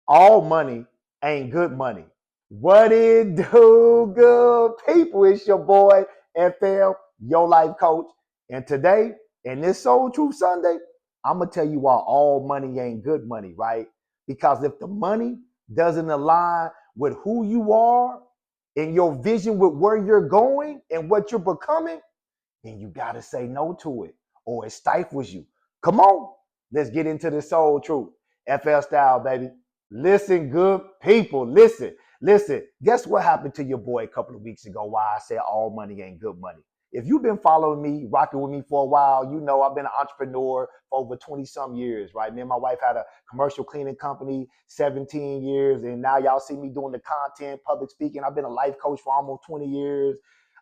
All money ain't good money. What it do, good people? It's your boy FL, your life coach. And today, in this Soul Truth Sunday, I'm gonna tell you why all money ain't good money, right? Because if the money doesn't align with who you are and your vision with where you're going and what you're becoming, then you gotta say no to it, or it stifles you. Come on, let's get into the soul truth. FL style, baby. Listen, good people. Listen. Guess what happened to your boy a couple of weeks ago? Why I said all money ain't good money. If you've been following me, rocking with me for a while, you know I've been an entrepreneur for over 20 some years, right? Me and my wife had a commercial cleaning company, 17 years, and now y'all see me doing the content, public speaking. I've been a life coach for almost 20 years.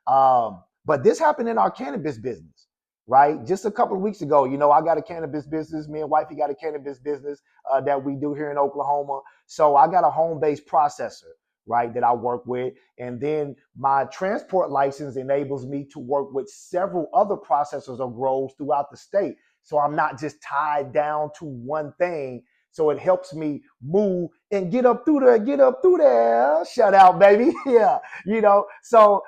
But this happened in our cannabis business, right? Just a couple of weeks ago, I got a cannabis business. Me and wifey got a cannabis business that we do here in Oklahoma. So I got a home-based processor, right, that I work with. And then my transport license enables me to work with several other processors or grows throughout the state. So I'm not just tied down to one thing. So it helps me move and get up through there. Shut out, baby. Yeah. So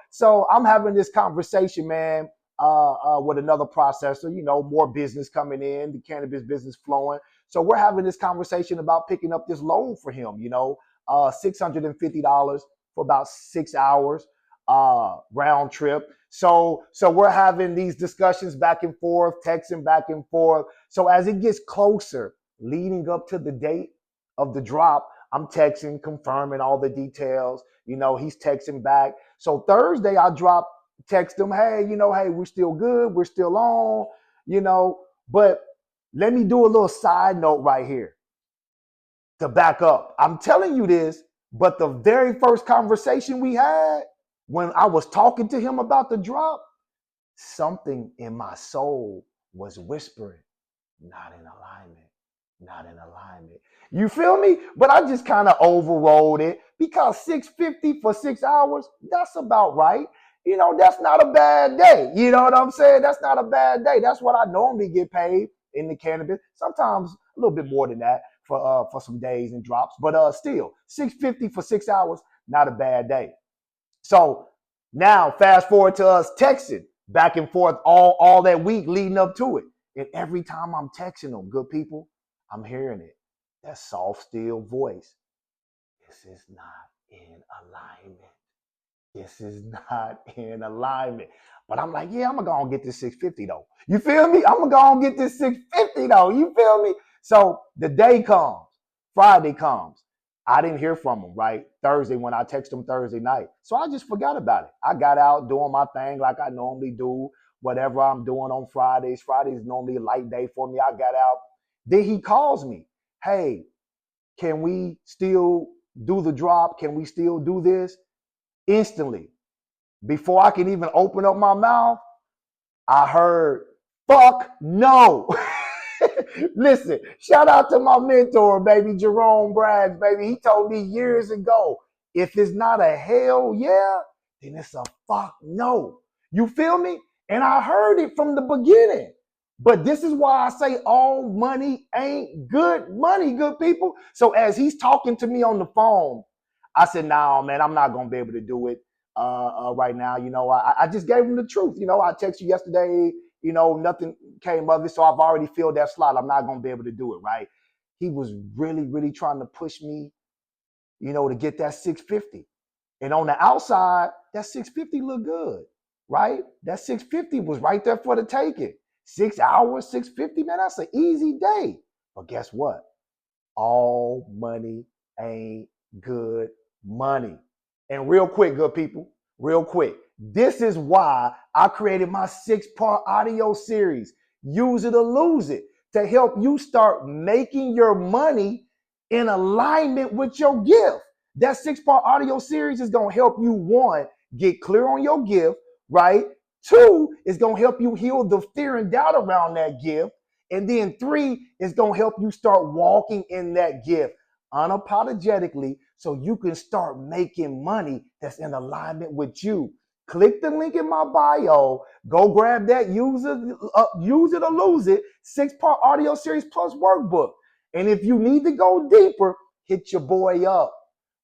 I'm having this conversation, man, with another processor, more business coming in, the cannabis business flowing. So we're having this conversation about picking up this loan for him, $650 for about 6 hours, round trip. So we're having these discussions back and forth, texting back and forth. So as it gets closer, leading up to the date of the drop, I'm texting, confirming all the details. He's texting back. So Thursday, I text him, hey, hey, we're still good. We're still on, but let me do a little side note right here to back up. I'm telling you this, but the very first conversation we had when I was talking to him about the drop, something in my soul was whispering, not in alignment, not in alignment. You feel me? But I just kind of overrode it because 650 for 6 hours, that's about right. That's not a bad day. You know what I'm saying? That's not a bad day. That's what I normally get paid in the cannabis. Sometimes a little bit more than that for some days and drops. But still, 650 for 6 hours, not a bad day. So now fast forward to us texting back and forth all that week leading up to it. And every time I'm texting them, good people, I'm hearing it. That soft, still voice. This is not in alignment. This is not in alignment. But I'm like, yeah, I'm going to go and get this 650 though. You feel me? I'm going to go and get this 650 though. You feel me? So the day comes, Friday comes. I didn't hear from him, right? Thursday when I texted him Thursday night. So I just forgot about it. I got out doing my thing like I normally do, whatever I'm doing on Fridays. Friday is normally a light day for me. I got out. Then he calls me. Hey, can we still do the drop? Can we still do this? Instantly, before I can even open up my mouth, I heard, fuck no. Listen, shout out to my mentor, baby, Jerome Braggs, baby. He told me years ago, if it's not a hell yeah, then it's a fuck no. You feel me? And I heard it from the beginning. But this is why I say all money ain't good money, good people. So as he's talking to me on the phone, I said, nah, man, I'm not going to be able to do it right now. I just gave him the truth. I texted you yesterday, nothing came of it. So I've already filled that slot. I'm not going to be able to do it, right? He was really, really trying to push me, to get that 650. And on the outside, that 650 looked good, right? That 650 was right there for the taking. 6 hours, 650, man, that's an easy day. But guess what? All money ain't good money. And real quick, good people, real quick, this is why I created my 6-part audio series, Use It or Lose It, to help you start making your money in alignment with your gift. That 6-part audio series is going to help you, one, get clear on your gift, right? Two, it's going to help you heal the fear and doubt around that gift. And then three, is going to help you start walking in that gift unapologetically so you can start making money that's in alignment with you. Click the link in my bio. Go grab that Use It or Lose It 6-part audio series plus workbook. And if you need to go deeper, hit your boy up.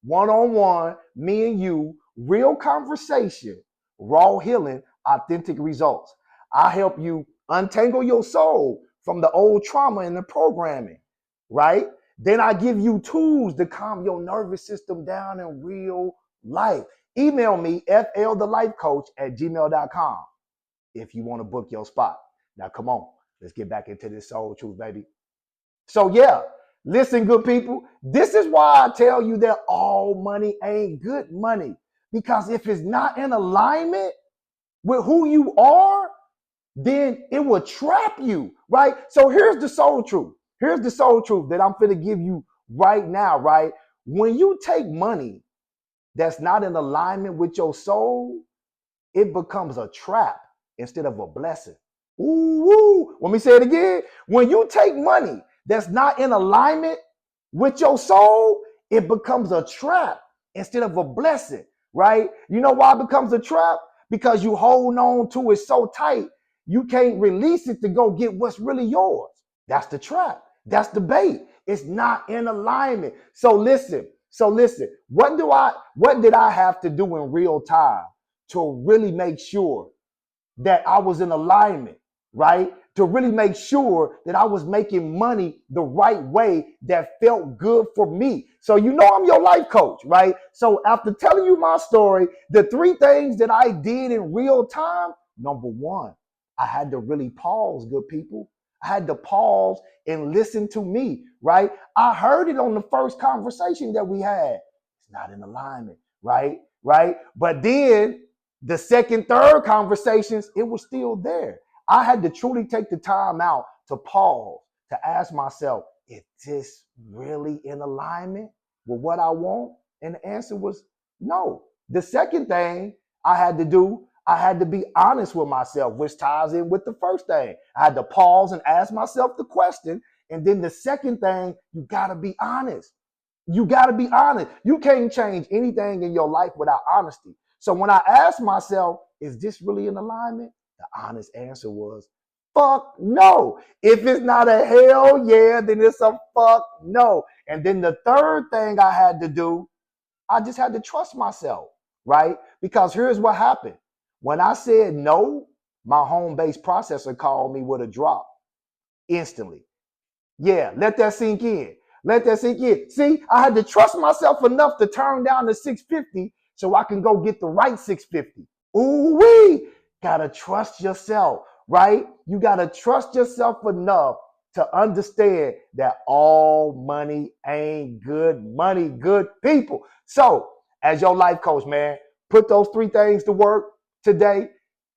One-on-one, me and you, real conversation, raw healing, authentic results. I help you untangle your soul from the old trauma and the programming, right? Then I give you tools to calm your nervous system down in real life. Email me, flthelifecoach@gmail.com if you want to book your spot. Now, come on, let's get back into this soul truth, baby. So, yeah, listen, good people. This is why I tell you that all money ain't good money. Because if it's not in alignment with who you are, then it will trap you, right? So here's the soul truth. Here's the soul truth that I'm finna give you right now, right? When you take money that's not in alignment with your soul, it becomes a trap instead of a blessing. Ooh, let me say it again. When you take money that's not in alignment with your soul, it becomes a trap instead of a blessing, right? You know why it becomes a trap? Because you hold on to it so tight, you can't release it to go get what's really yours. That's the trap. That's the bait. It's not in alignment. So listen. What did I have to do in real time to really make sure that I was in alignment, right? To really make sure that I was making money the right way that felt good for me. So you know I'm your life coach, right? So after telling you my story, the three things that I did in real time, number one, I had to really pause, good people. I had to pause and listen to me, right? I heard it on the first conversation that we had. It's not in alignment, right? Right? But then the second, third conversations, it was still there. I had to truly take the time out to pause, to ask myself, is this really in alignment with what I want? And the answer was no. The second thing I had to do, I had to be honest with myself, which ties in with the first thing. I had to pause and ask myself the question. And then the second thing, you got to be honest. You got to be honest. You can't change anything in your life without honesty. So when I asked myself, is this really in alignment? The honest answer was, fuck no. If it's not a hell yeah, then it's a fuck no. And then the third thing I had to do, I just had to trust myself, right? Because here's what happened. When I said no, my home-based processor called me with a drop instantly. Yeah, let that sink in. Let that sink in. See, I had to trust myself enough to turn down the 650 so I can go get the right 650. Ooh wee! Gotta trust yourself, right? You gotta trust yourself enough to understand that all money ain't good money, good people. So, as your life coach, man, put those three things to work today.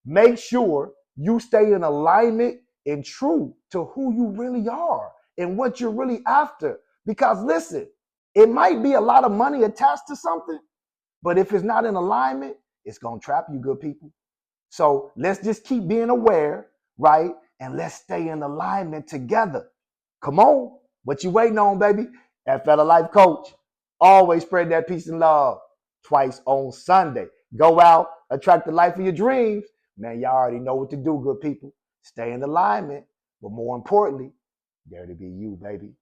Make sure you stay in alignment and true to who you really are and what you're really after. Because listen, it might be a lot of money attached to something, but if it's not in alignment, it's going to trap you, good people. So let's just keep being aware, right? And let's stay in alignment together. Come on. What you waiting on, baby? That fella life coach. Always spread that peace and love. Twice on Sunday. Go out, attract the life of your dreams. Man, y'all already know what to do, good people. Stay in alignment. But more importantly, dare to be you, baby.